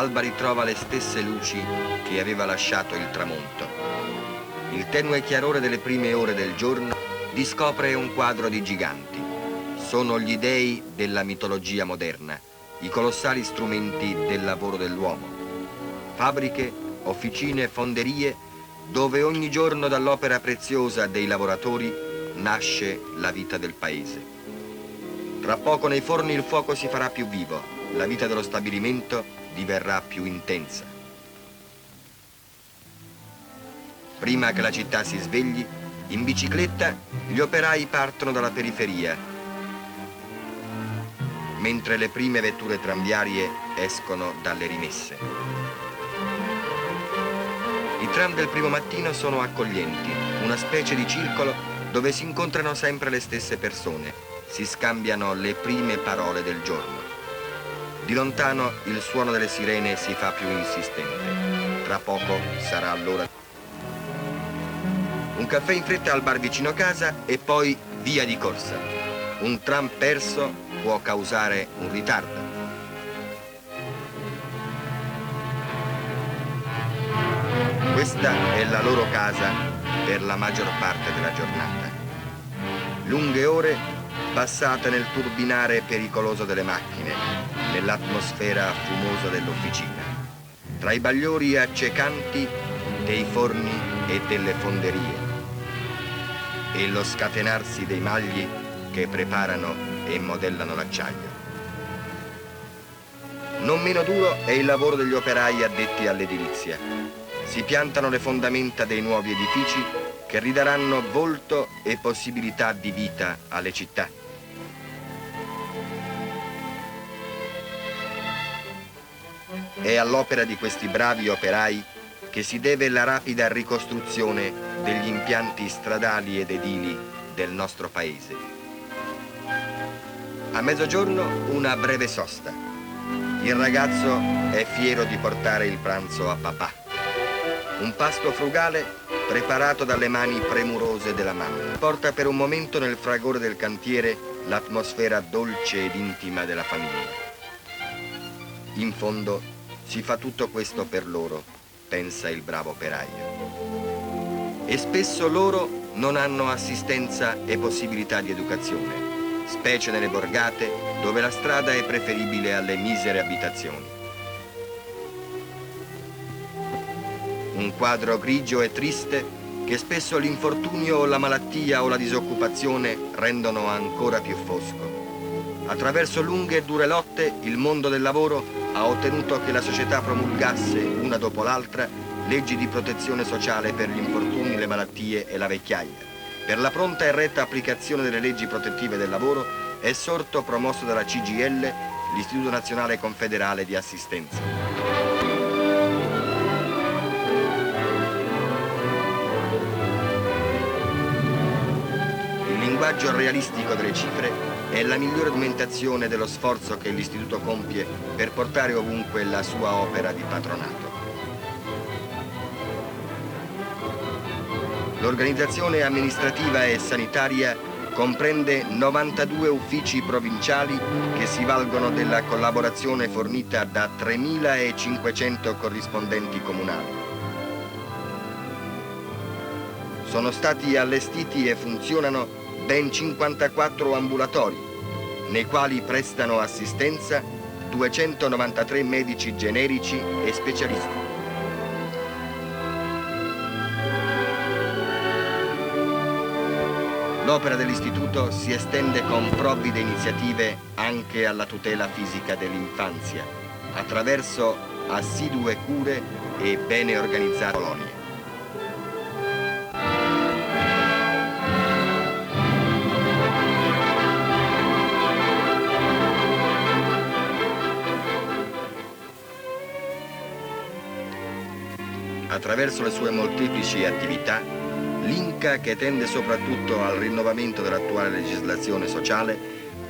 l'alba ritrova le stesse luci che aveva lasciato il tramonto. Il tenue chiarore delle prime ore del giorno discopre un quadro di giganti. Sono gli dei della mitologia moderna, i colossali strumenti del lavoro dell'uomo. Fabbriche, officine, fonderie, dove ogni giorno dall'opera preziosa dei lavoratori nasce la vita del paese. Tra poco nei forni il fuoco si farà più vivo, la vita dello stabilimento diverrà più intensa. Prima che la città si svegli, in bicicletta gli operai partono dalla periferia, mentre le prime vetture tranviarie escono dalle rimesse. I tram del primo mattino sono accoglienti, una specie di circolo dove si incontrano sempre le stesse persone, si scambiano le prime parole del giorno. Di lontano il suono delle sirene si fa più insistente. Tra poco sarà l'ora. Un caffè in fretta al bar vicino casa e poi via di corsa. Un tram perso può causare un ritardo. Questa è la loro casa per la maggior parte della giornata. Lunghe ore passate nel turbinare pericoloso delle macchine, nell'atmosfera fumosa dell'officina, tra i bagliori accecanti dei forni e delle fonderie e lo scatenarsi dei magli che preparano e modellano l'acciaio. Non meno duro è il lavoro degli operai addetti all'edilizia. Si piantano le fondamenta dei nuovi edifici che ridaranno volto e possibilità di vita alle città. È all'opera di questi bravi operai che si deve la rapida ricostruzione degli impianti stradali ed edili del nostro paese. A mezzogiorno una breve sosta. Il ragazzo è fiero di portare il pranzo a papà. Un pasto frugale preparato dalle mani premurose della mamma. Porta per un momento nel fragore del cantiere l'atmosfera dolce ed intima della famiglia. In fondo si fa tutto questo per loro, pensa il bravo operaio. E spesso loro non hanno assistenza e possibilità di educazione, specie nelle borgate dove la strada è preferibile alle misere abitazioni. Un quadro grigio e triste che spesso l'infortunio o la malattia o la disoccupazione rendono ancora più fosco. Attraverso lunghe e dure lotte il mondo del lavoro ha ottenuto che la società promulgasse, una dopo l'altra, leggi di protezione sociale per gli infortuni, le malattie e la vecchiaia. Per la pronta e retta applicazione delle leggi protettive del lavoro è sorto, promosso dalla CGIL, l'Istituto Nazionale Confederale di Assistenza. Il linguaggio realistico delle cifre è la migliore documentazione dello sforzo che l'Istituto compie per portare ovunque la sua opera di patronato. L'organizzazione amministrativa e sanitaria comprende 92 uffici provinciali che si valgono della collaborazione fornita da 3.500 corrispondenti comunali. Sono stati allestiti e funzionano ben 54 ambulatori, nei quali prestano assistenza 293 medici generici e specialisti. L'opera dell'Istituto si estende con provvide iniziative anche alla tutela fisica dell'infanzia, attraverso assidue cure e bene organizzate colonie. Attraverso le sue molteplici attività, l'Inca, che tende soprattutto al rinnovamento dell'attuale legislazione sociale,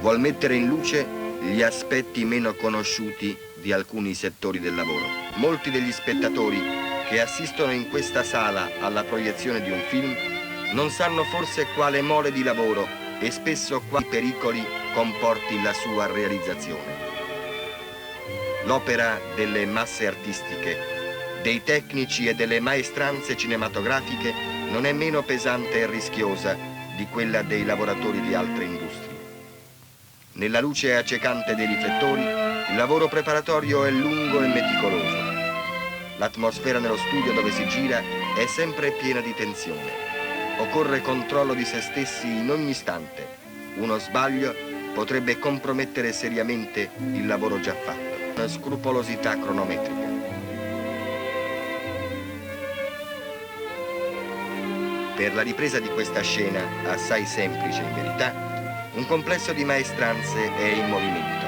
vuol mettere in luce gli aspetti meno conosciuti di alcuni settori del lavoro. Molti degli spettatori che assistono in questa sala alla proiezione di un film non sanno forse quale mole di lavoro e spesso quali pericoli comporti la sua realizzazione. L'opera delle masse artistiche, dei tecnici e delle maestranze cinematografiche non è meno pesante e rischiosa di quella dei lavoratori di altre industrie. Nella luce accecante dei riflettori, il lavoro preparatorio è lungo e meticoloso. L'atmosfera nello studio dove si gira è sempre piena di tensione. Occorre controllo di se stessi in ogni istante. Uno sbaglio potrebbe compromettere seriamente il lavoro già fatto. Una scrupolosità cronometrica. Per la ripresa di questa scena, assai semplice in verità, un complesso di maestranze è in movimento.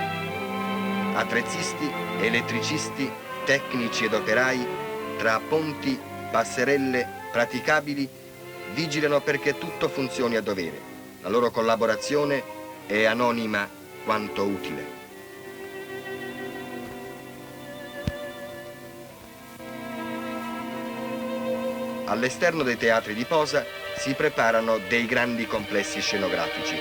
Attrezzisti, elettricisti, tecnici ed operai, tra ponti, passerelle, praticabili, vigilano perché tutto funzioni a dovere. La loro collaborazione è anonima quanto utile. All'esterno dei teatri di posa si preparano dei grandi complessi scenografici.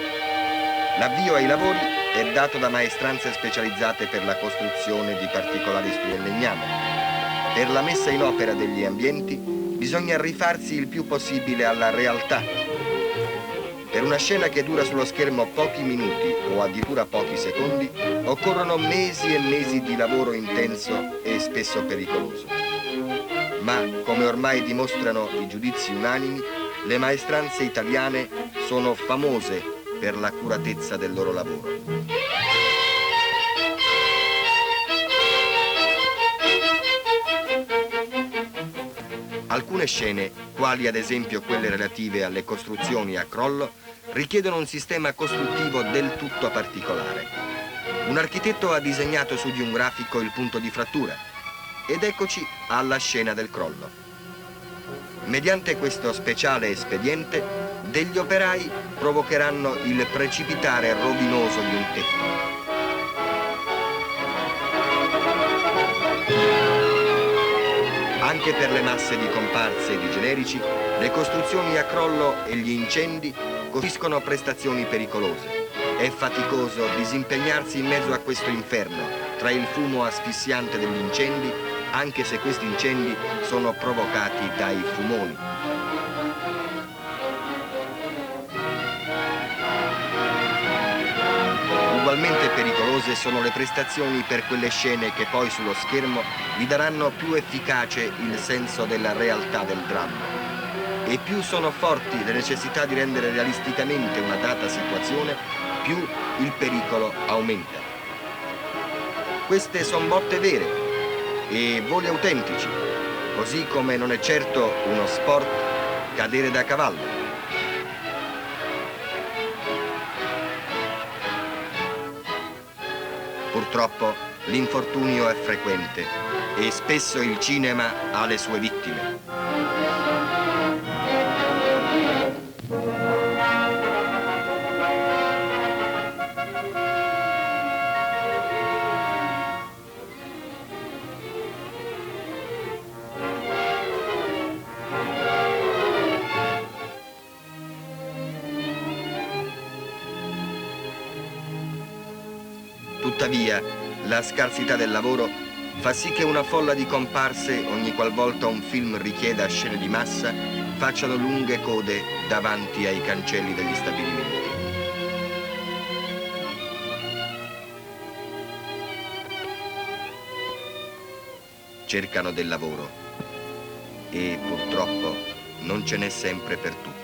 L'avvio ai lavori è dato da maestranze specializzate per la costruzione di particolari strutture in legname. Per la messa in opera degli ambienti bisogna rifarsi il più possibile alla realtà. Per una scena che dura sullo schermo pochi minuti o addirittura pochi secondi, occorrono mesi e mesi di lavoro intenso e spesso pericoloso. Ma, come ormai dimostrano i giudizi unanimi, le maestranze italiane sono famose per l'accuratezza del loro lavoro. Alcune scene, quali ad esempio quelle relative alle costruzioni a crollo, richiedono un sistema costruttivo del tutto particolare. Un architetto ha disegnato su di un grafico il punto di frattura, ed eccoci alla scena del crollo. Mediante questo speciale espediente, degli operai provocheranno il precipitare rovinoso di un tetto. Anche per le masse di comparse e di generici, le costruzioni a crollo e gli incendi costituiscono prestazioni pericolose. È faticoso disimpegnarsi in mezzo a questo inferno, tra il fumo asfissiante degli incendi, anche se questi incendi sono provocati dai fumoni. Ugualmente pericolose sono le prestazioni per quelle scene che poi sullo schermo gli daranno più efficace il senso della realtà del dramma. E più sono forti le necessità di rendere realisticamente una data situazione, più il pericolo aumenta. Queste sono botte vere e voli autentici, così come non è certo uno sport cadere da cavallo. Purtroppo l'infortunio è frequente e spesso il cinema ha le sue vittime. Tuttavia, la scarsità del lavoro fa sì che una folla di comparse, ogni qualvolta un film richieda scene di massa, facciano lunghe code davanti ai cancelli degli stabilimenti. Cercano del lavoro e purtroppo non ce n'è sempre per tutti.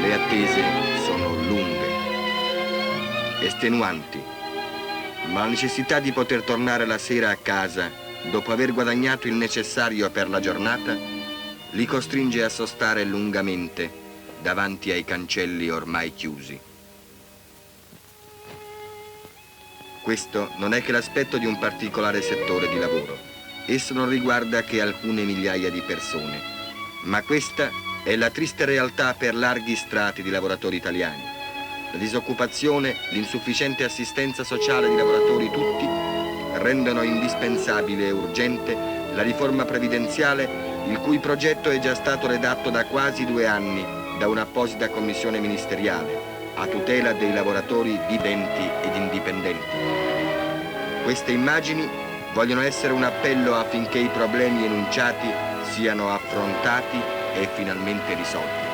Le attese sono lunghe, estenuanti, ma la necessità di poter tornare la sera a casa dopo aver guadagnato il necessario per la giornata li costringe a sostare lungamente davanti ai cancelli ormai chiusi. Questo non è che l'aspetto di un particolare settore di lavoro. Esso non riguarda che alcune migliaia di persone, ma questa è la triste realtà per larghi strati di lavoratori italiani. La disoccupazione, l'insufficiente assistenza sociale di lavoratori tutti rendono indispensabile e urgente la riforma previdenziale, il cui progetto è già stato redatto da quasi 2 anni da un'apposita commissione ministeriale a tutela dei lavoratori viventi ed indipendenti. Queste immagini vogliono essere un appello affinché i problemi enunciati siano affrontati e finalmente risolti.